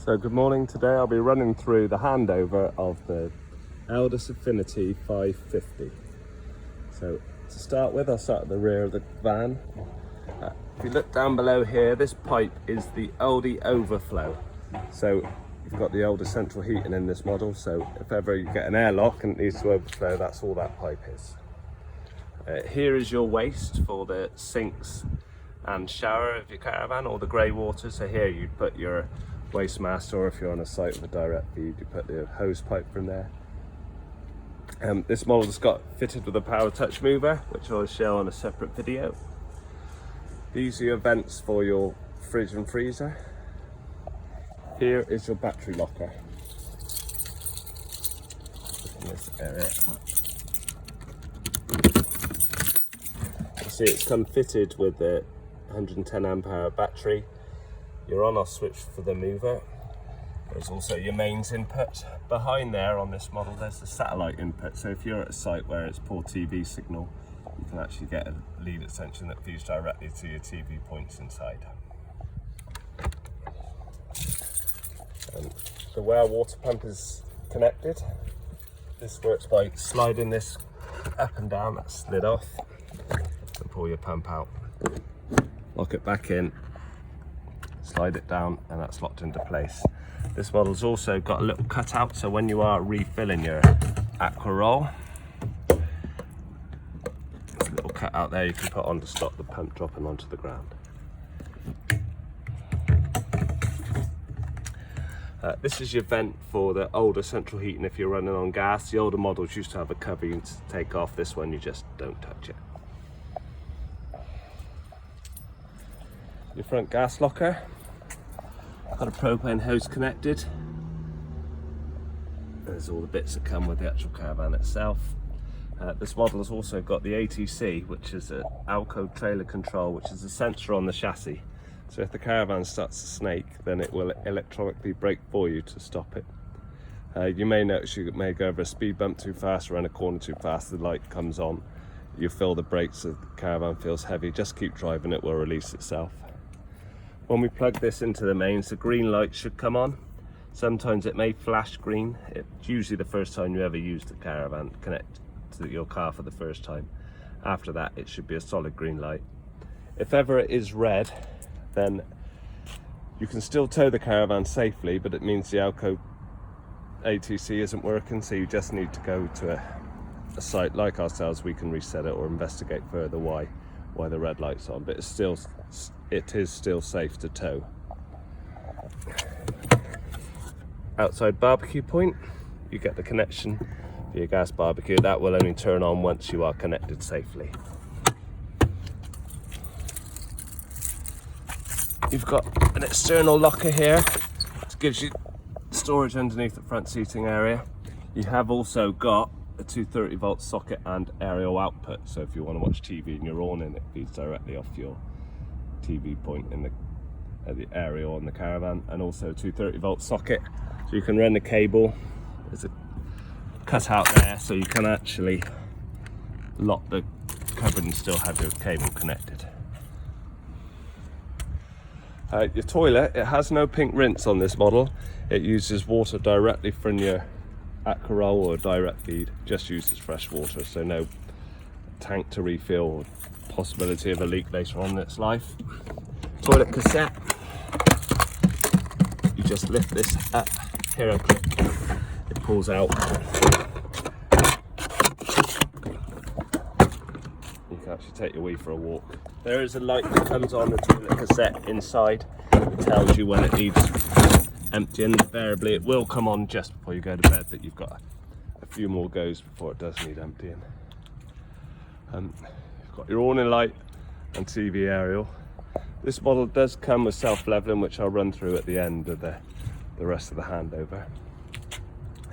So good morning. Today I'll be running through the handover of the Affinity 550. So to start with, I'll start at the rear of the van. If you look down below here, this pipe is the Aldi overflow. So you've got the older central heating in this model, so if ever you get an airlock and it needs to overflow, that's all that pipe is. Here is your waste for the sinks and shower of your caravan, or the grey water. So here you'd put your waste master, or if you're on a site with a direct feed, you put the hose pipe from there. This model's got fitted with a power touch mover, which I'll show on a separate video. These are your vents for your fridge and freezer. Here is your battery locker in this area. You see it's come fitted with the 110 amp hour battery, your on-off switch for the mover. There's also your mains input. Behind there on this model there's the satellite input, so if you're at a site where it's poor TV signal, you can actually get a lead extension that feeds directly to your TV points inside. The well water pump is connected. This works by sliding this up and down, that's slid off, and pull your pump out. Lock it back in, slide it down, and that's locked into place. This model's also got a little cutout, so when you are refilling your aqua roll, there's a little cutout there you can put on to stop the pump dropping onto the ground. This is your vent for the older central heating if you're running on gas. The older models used to have a cover you can take off. This one you just don't touch it. Your front gas locker, got a propane hose connected. There's all the bits that come with the actual caravan itself. This model has also got the ATC, which is an Alco trailer control, which is a sensor on the chassis. So if the caravan starts to snake, then it will electronically brake for you to stop it. You may notice you may go over a speed bump too fast or around a corner too fast, the light comes on. You feel the brakes, so the caravan feels heavy, just keep driving, it will release itself. When we plug this into the mains, the green light should come on. Sometimes it may flash green. It's usually the first time you ever use the caravan, connect to your car for the first time. After that, it should be a solid green light. If ever it is red, then you can still tow the caravan safely, but it means the Alco ATC isn't working, so you just need to go to a site like ourselves. We can reset it or investigate further why the red light's on, but it is still safe to tow. Outside barbecue point, you get the connection for your gas barbecue. That will only turn on once you are connected safely. You've got an external locker here, which gives you storage underneath the front seating area. You have also got a 230 volt socket and aerial output, so if you want to watch TV and you're on, it feeds directly off your TV point in the aerial on the caravan, and also a 230 volt socket, so you can run the cable. There's a cutout there, so you can actually lock the cupboard and still have your cable connected. Your toilet, it has no pink rinse on this model. It uses water directly from your aqua roll or direct feed, just uses fresh water, so no tank to refill or possibility of a leak later on in its life. Toilet cassette, you just lift this up, hero clip, it pulls out. You can actually take your wee for a walk. There is a light that comes on the toilet cassette inside. It tells you when it needs emptying. Invariably it will come on just before you go to bed, but you've got a few more goes before it does need emptying. You've got your awning light and TV aerial. This model does come with self-leveling, which I'll run through at the end of the rest of the handover.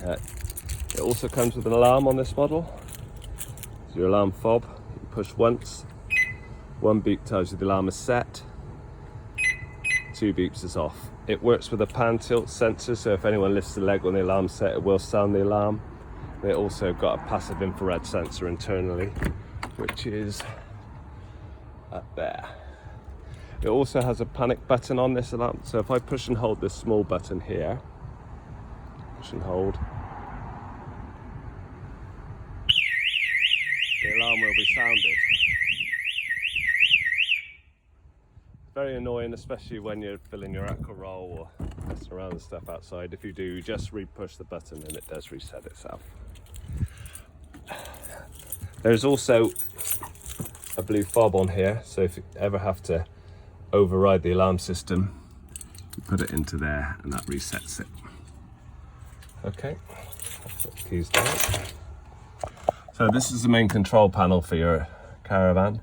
It also comes with an alarm on this model. It's your alarm fob. You push once, one beep tells you the alarm is set, 2 beeps is off. It works with a pan tilt sensor, so if anyone lifts the leg when the alarm's set, it will sound the alarm. They also got a passive infrared sensor internally, which is up there. It also has a panic button on this alarm. So if I push and hold this small button here, push and hold, the alarm will be sounded. Very annoying, especially when you're filling your aqua roll or messing around with stuff outside. If you do, you just re-push the button and it does reset itself. There's also a blue fob on here, so if you ever have to override the alarm system, you put it into there and that resets it. Okay, put the keys down. So this is the main control panel for your caravan.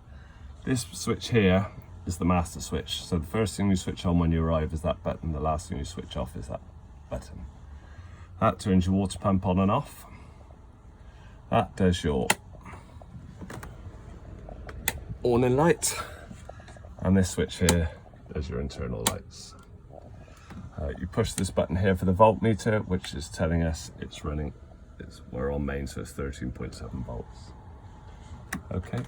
This switch here is the master switch. So the first thing you switch on when you arrive is that button. The last thing you switch off is that button. That turns your water pump on and off. That does your warning light. And this switch here does your internal lights. You push this button here for the voltmeter, which is telling us it's running. We're on main, so it's 13.7 volts. Okay.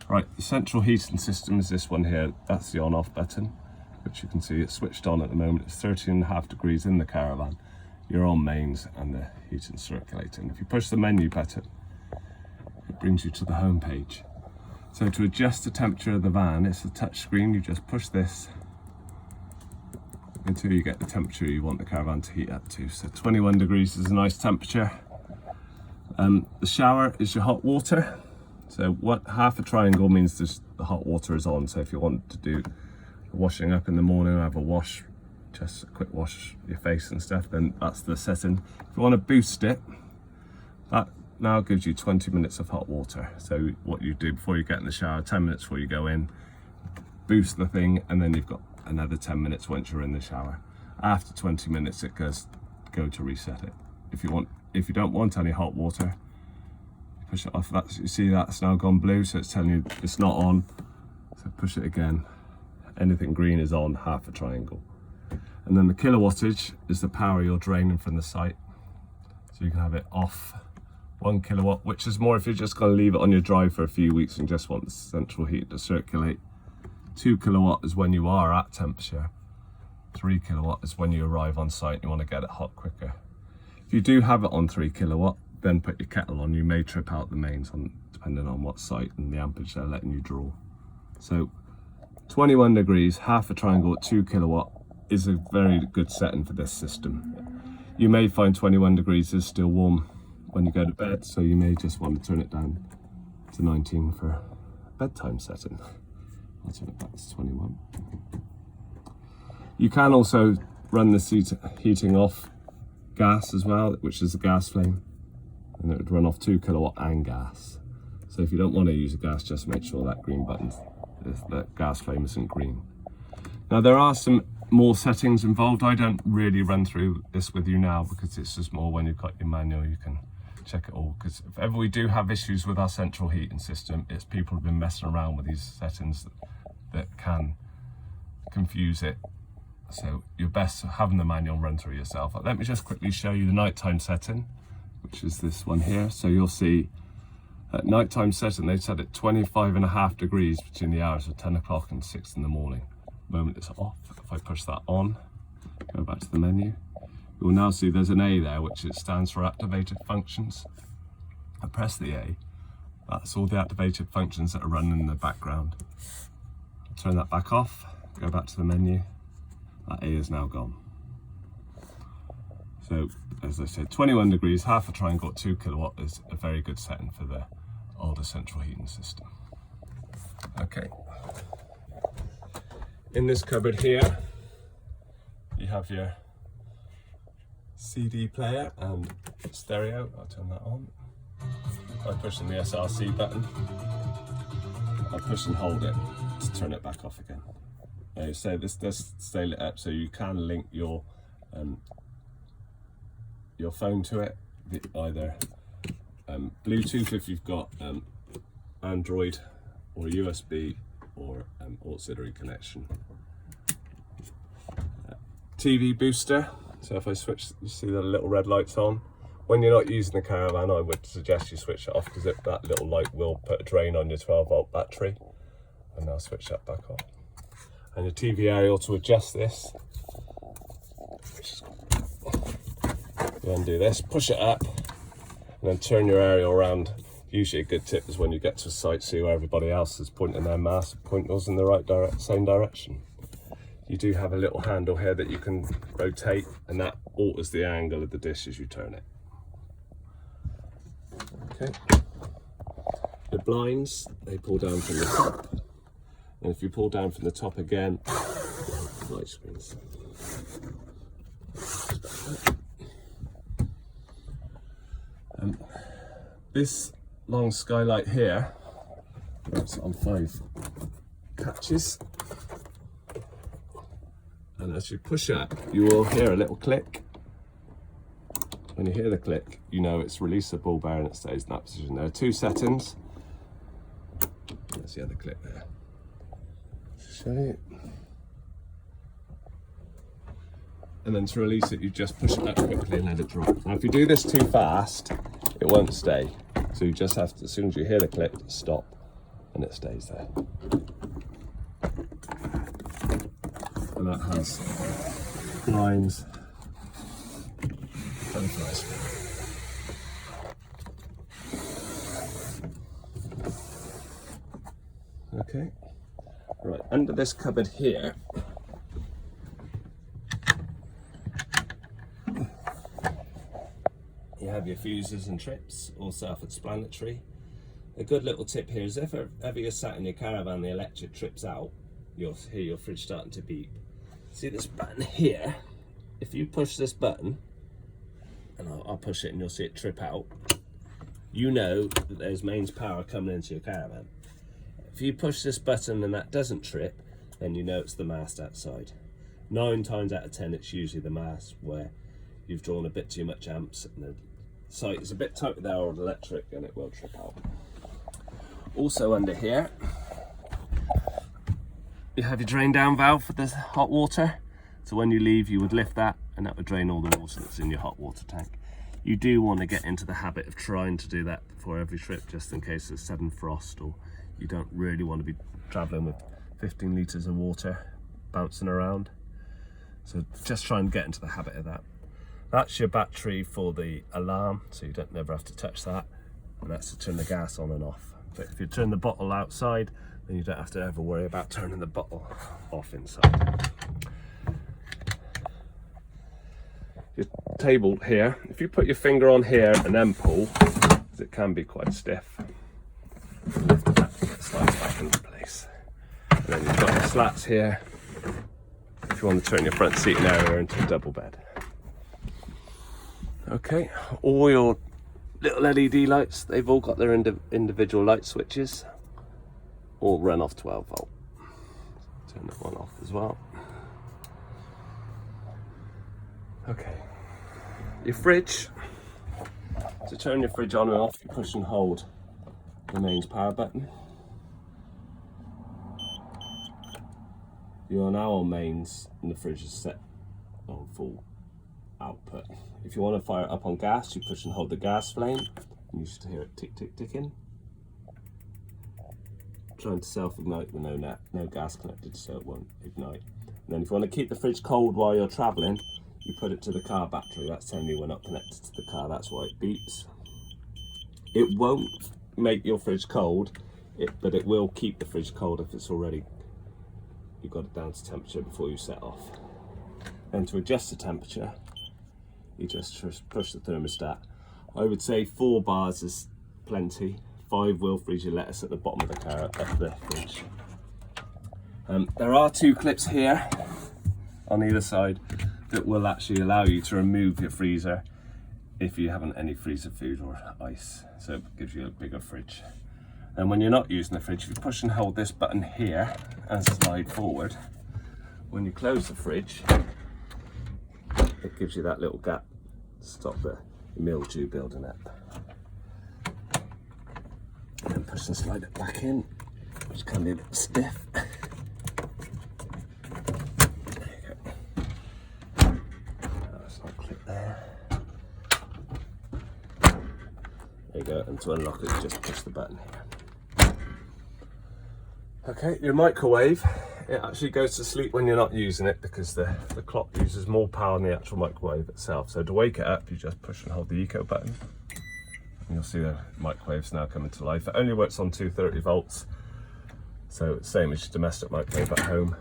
Right, the central heating system is this one here. That's the on-off button, which you can see it's switched on at the moment. It's 13.5 degrees in the caravan. You're on mains and the heating's circulating. If you push the menu button, it brings you to the home page. So to adjust the temperature of the van, it's a touch screen. You just push this until you get the temperature you want the caravan to heat up to. So 21 degrees is a nice temperature. The shower is your hot water. So what half a triangle means the hot water is on. So if you want to do washing up in the morning, have a wash, just a quick wash your face and stuff, then that's the setting. If you want to boost it, that now gives you 20 minutes of hot water. So what you do before you get in the shower, 10 minutes before you go in, boost the thing, and then you've got another 10 minutes once you're in the shower. After 20 minutes it goes to reset it. If you don't want any hot water, push it off. You see that's now gone blue, so it's telling you it's not on. So push it again. Anything green is on, half a triangle. And then the kilowattage is the power you're draining from the site. So you can have it off 1 kilowatt, which is more if you're just going to leave it on your drive for a few weeks and just want the central heat to circulate. 2 kilowatt is when you are at temperature. 3 kilowatt is when you arrive on site and you want to get it hot quicker. If you do have it on 3 kilowatt, then put your kettle on. You may trip out the mains depending on what site and the amperage they're letting you draw. So 21 degrees, half a triangle at 2 kilowatt is a very good setting for this system. You may find 21 degrees is still warm when you go to bed, so you may just want to turn it down to 19 for bedtime setting. I'll turn it back to 21. You can also run the heating off gas as well, which is a gas flame, and it would run off 2 kilowatt and gas. So if you don't want to use a gas, just make sure that green button, the gas flame isn't green. Now there are some more settings involved. I don't really run through this with you now because it's just more when you've got your manual you can check it all, because if ever we do have issues with our central heating system, it's people have been messing around with these settings that can confuse it. So you're best having the manual run through yourself. Let me just quickly show you the nighttime setting, which is this one here. So you'll see at nighttime setting they set it 25.5 degrees between the hours of 10 o'clock and 6 in the morning. The moment it's off, if I push that on, go back to the menu, you will now see there's an A there, which it stands for activated functions. I press the A, that's all the activated functions that are running in the background. I'll turn that back off, go back to the menu, that A is now gone. So as I said, 21 degrees, half a triangle at 2 kilowatt is a very good setting for the older central heating system. Okay. In this cupboard here, you have your CD player and stereo. I'll turn that on by pushing the SRC button. I'll push and hold it to turn it back off again. So this does stay lit up, so you can link your phone to it, either Bluetooth if you've got Android, or USB, or auxiliary connection. TV booster, so if I switch, you see the little red lights on. When you're not using the caravan, I would suggest you switch it off, because that little light will put a drain on your 12 volt battery. And I'll switch that back on. and your TV aerial to adjust this. You undo this, push it up, and then turn your aerial around. Usually a good tip is when you get to a site, see where everybody else is pointing their mast, point yours in the right same direction. You do have a little handle here that you can rotate, and that alters the angle of the dish as you turn it. Okay. The blinds, they pull down from the top, and if you pull down from the top again, light screens. This long skylight here works on 5 catches, and as you push up, you will hear a little click. When you hear the click, you know it's released the ball bearing, it stays in that position. There are 2 settings. There's the other click there. Show you. And then to release it, you just push it up quickly and let it drop. Now if you do this too fast, it won't stay. So you just have to, as soon as you hear the click, stop, and it stays there. And that has blinds, butterflies. Okay, right, under this cupboard here, you have your fuses and trips, all self-explanatory. A good little tip here is if ever you're sat in your caravan, the electric trips out, you'll hear your fridge starting to beep. See this button here? If you push this button, and I'll push it and you'll see it trip out, you know that there's mains power coming into your caravan. If you push this button and that doesn't trip, then you know it's the mast outside. 9 times out of 10 it's usually the mast where you've drawn a bit too much amps and the site is a bit tight with our electric and it will trip out. Also under here, you have your drain down valve for the hot water. So when you leave, you would lift that and that would drain all the water that's in your hot water tank. You do want to get into the habit of trying to do that before every trip, just in case there's sudden frost or you don't really want to be traveling with 15 litres of water bouncing around. So just try and get into the habit of that. That's your battery for the alarm, so you don't never have to touch that. And that's to turn the gas on and off. But if you turn the bottle outside, then you don't have to ever worry about turning the bottle off inside. Your table here, if you put your finger on here and then pull, because it can be quite stiff, lift it back, it slides back into place. And then you've got your slats here, if you want to turn your front seating area into a double bed. Okay, all your little LED lights, they've all got their individual light switches, all run off 12 volt. Turn that one off as well. Okay, your fridge. To turn your fridge on and off, you push and hold the mains power button. You are now on mains and the fridge is set on full output. If you want to fire it up on gas, you push and hold the gas flame, and you should hear it tick tick ticking. Trying to self-ignite with no gas connected, so it won't ignite. And then if you want to keep the fridge cold while you're travelling, you put it to the car battery. That's telling you we're not connected to the car, that's why it beeps. It won't make your fridge cold, but it will keep the fridge cold if it's already, you've got it down to temperature before you set off. Then to adjust the temperature, you just push the thermostat. I would say 4 bars is plenty. 5 will freeze your lettuce at the bottom of the fridge. There are 2 clips here on either side that will actually allow you to remove your freezer if you haven't any freezer food or ice, so it gives you a bigger fridge. And when you're not using the fridge, if you push and hold this button here and slide forward, when you close the fridge, it gives you that little gap to stop the mildew building up. And then push and slide it back in, which can be a bit stiff. There you go, and to unlock it, just push the button here. Okay, your microwave it actually goes to sleep when you're not using it because the clock uses more power than the actual microwave itself. So to wake it up, you just push and hold the eco button. And you'll see the microwave's now coming to life. It only works on 230 volts. So it's the same as your domestic microwave at home.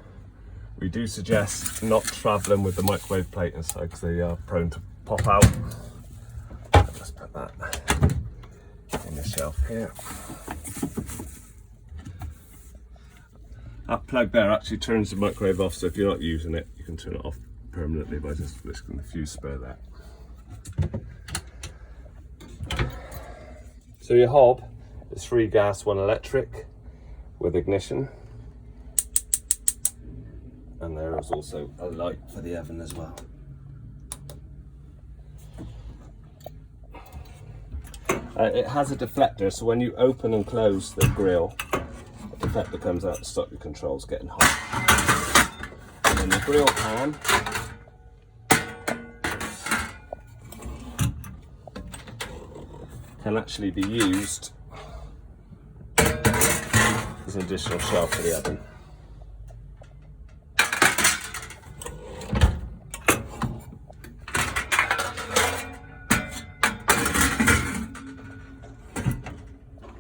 We do suggest not traveling with the microwave plate inside because they are prone to pop out. I'll just put that in the shelf here. That plug there actually turns the microwave off, so if you're not using it, you can turn it off permanently by just whisking the fuse spur there. So your hob is 3 gas, 1 electric with ignition. And there is also a light for the oven as well. It has a deflector, so when you open and close the grill, the deflector comes out to stop your controls getting hot. And then the grill pan can actually be used as an additional shelf for the oven.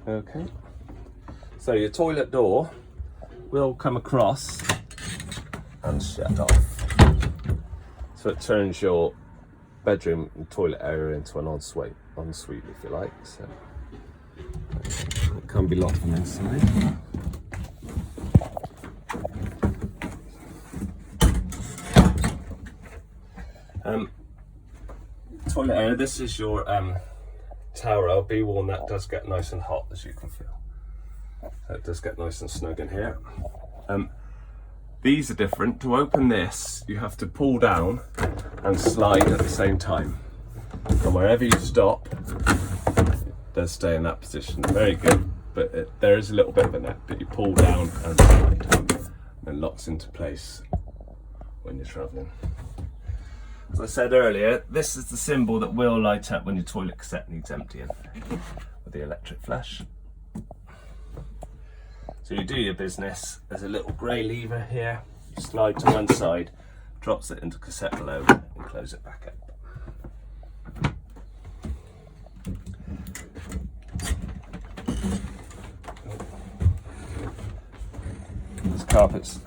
Okay, so your toilet door will come across and shut off. So it turns your bedroom and toilet area into an ensuite if you like. So it can be locked from inside. Toilet area, this is your towel. Be warned, that does get nice and hot, as you can feel. So it does get nice and snug in here. These are different. To open this, you have to pull down and slide at the same time. And wherever you stop, it does stay in that position. Very good, but there is a little bit of a net, but you pull down and slide, and it locks into place when you're traveling. As I said earlier, this is the symbol that will light up when your toilet cassette needs emptying with the electric flush. So you do your business, there's a little grey lever here, you slide to one side, drops it into cassette below and close it back up. This carpet's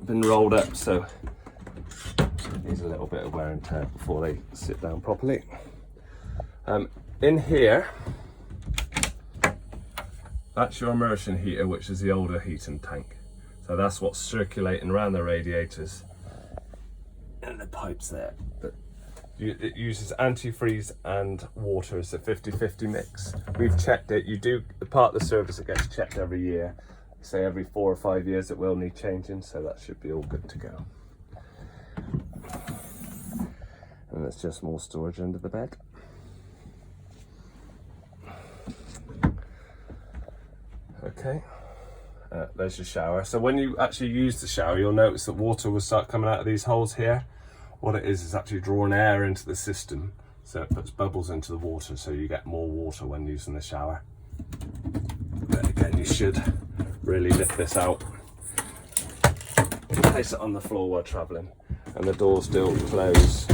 been rolled up, so needs a little bit of wear and tear before they sit down properly. In here, that's your immersion heater, which is the older heating tank. So that's what's circulating around the radiators and the pipes there. But it uses antifreeze and water as a 50-50 mix. We've checked it. You do part of the service that gets checked every year. Say every 4 or 5 years it will need changing, so that should be all good to go. And there's just more storage under the bed. Okay, there's your shower. So when you actually use the shower, you'll notice that water will start coming out of these holes here. What it is actually drawing air into the system, so it puts bubbles into the water, so you get more water when using the shower. But again, you should really lift this out, place it on the floor while traveling, and the doors do close.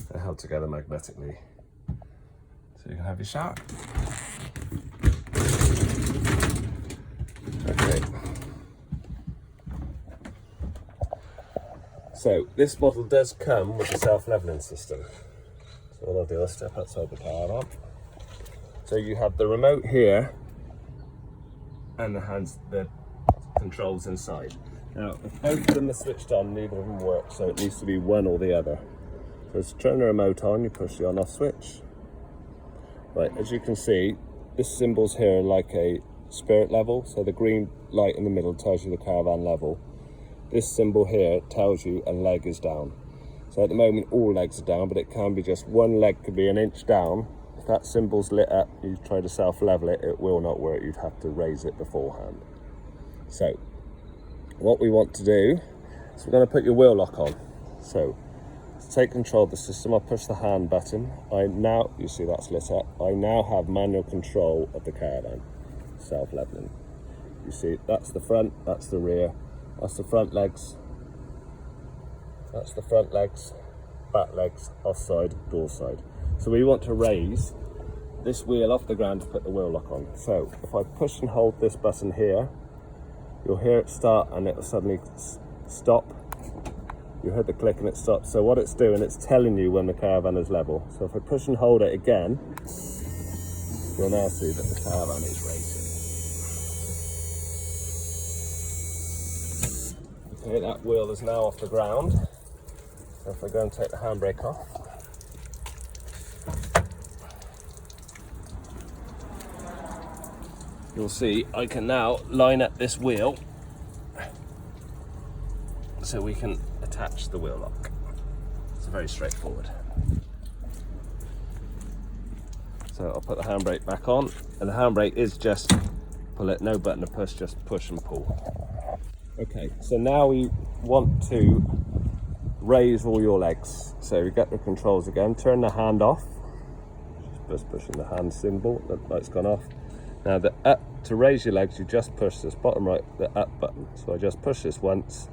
They're held together magnetically, so you can have your shower. Okay. So this model does come with a self-leveling system. So what I'll do, I'll step outside the car on. So you have the remote here and the controls inside. Now, if both of them are switched on, neither of them work, so it needs to be one or the other. So to turn the remote on, you push the on-off switch. Right, as you can see, this symbol's here like a spirit level, so the green light in the middle tells you the caravan level. This symbol here tells you a leg is down. So at the moment all legs are down, but it can be just one leg could be an inch down. If that symbol's lit up, you try to self-level it, it will not work. You'd have to raise it beforehand. So what we want to do is we're going to put your wheel lock on. So to take control of the system, I'll push the hand button. You see that's lit up. I now have manual control of the caravan, self-leveling. You see, that's the front, that's the rear, that's the front legs, that's the front legs, back legs, offside, door side. So we want to raise this wheel off the ground to put the wheel lock on. So if I push and hold this button here, you'll hear it start and it'll suddenly stop. You heard the click and it stops. So what it's doing, it's telling you when the caravan is level. So if I push and hold it again, you'll now see that the caravan is raising. Okay, that wheel is now off the ground. So if I go and take the handbrake off, you'll see I can now line up this wheel so we can attach the wheel lock. It's very straightforward. So I'll put the handbrake back on, and the handbrake is just pull it, no button to push, just push and pull. Okay, so now we want to raise all your legs. So we get the controls again, turn the hand off, just pushing the hand symbol, the light's gone off. Now the up, to raise your legs, you just push this bottom right, the up button. So I just push this once.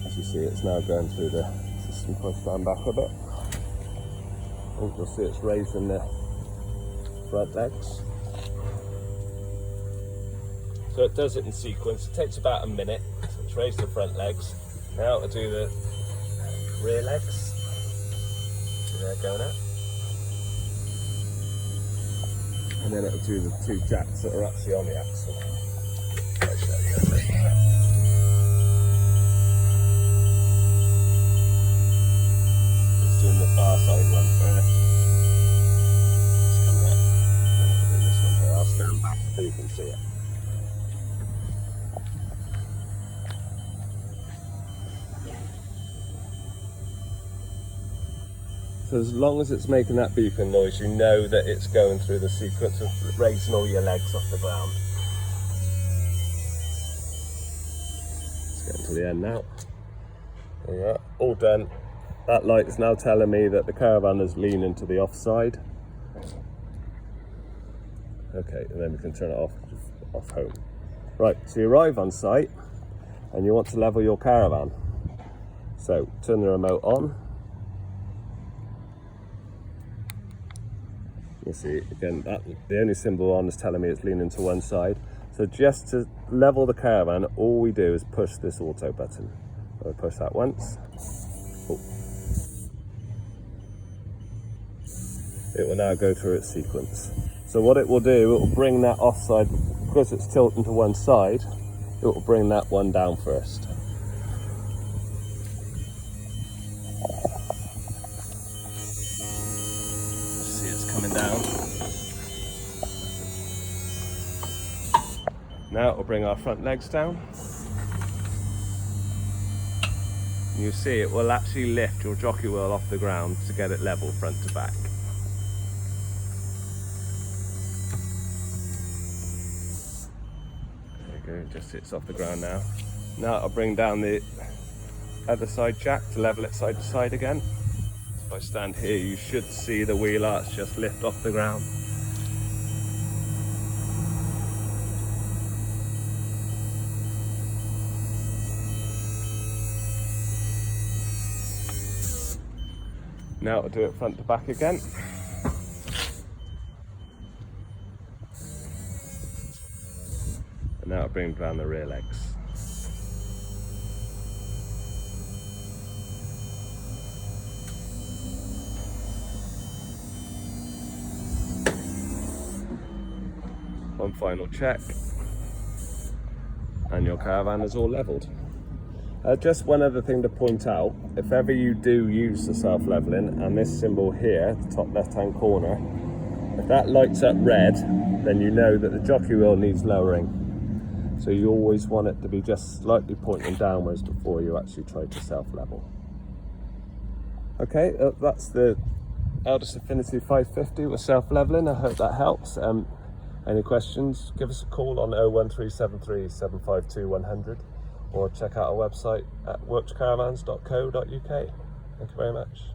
As you see, it's now going through the system. If I stand back a bit, you'll see it's raising the front legs. So it does it in sequence. It takes about a minute. So it's raised the front legs. Now to do the rear legs. See they're going up. And then it'll do the two jacks that are actually on the axle. Just doing the far side one first. Just coming up. And then I'll do this one here. I'll stand back so you can see it. So as long as it's making that beeping noise, you know that it's going through the sequence of raising all your legs off the ground. Let's get to the end now. There we are, all done. That light is now telling me that the caravan is leaning to the offside. Okay, and then we can turn it off home. Right, so you arrive on site and you want to level your caravan. So turn the remote on. You see, again, the only symbol on is telling me it's leaning to one side. So just to level the caravan, all we do is push this auto button. So I push that once. Oh. It will now go through its sequence. So what it will do, it will bring that offside, because it's tilting to one side, it will bring that one down first. Coming down. Now it will bring our front legs down. And you see it will actually lift your jockey wheel off the ground to get it level front to back. There you go, it just sits off the ground now. Now I'll bring down the other side jack to level it side to side again. If I stand here, you should see the wheel arch just lift off the ground. Now I'll do it front to back again. And now I'll bring down the rear legs. One final check, and your caravan is all leveled. Just one other thing to point out, if ever you do use the self-leveling, and this symbol here, the top left-hand corner, if that lights up red, then you know that the jockey wheel needs lowering. So you always want it to be just slightly pointing downwards before you actually try to self-level. Okay, that's the Eldest Affinity 550 with self-leveling. I hope that helps. Any questions, give us a call on 01373 752 100 or check out our website at workscaravans.co.uk. Thank you very much.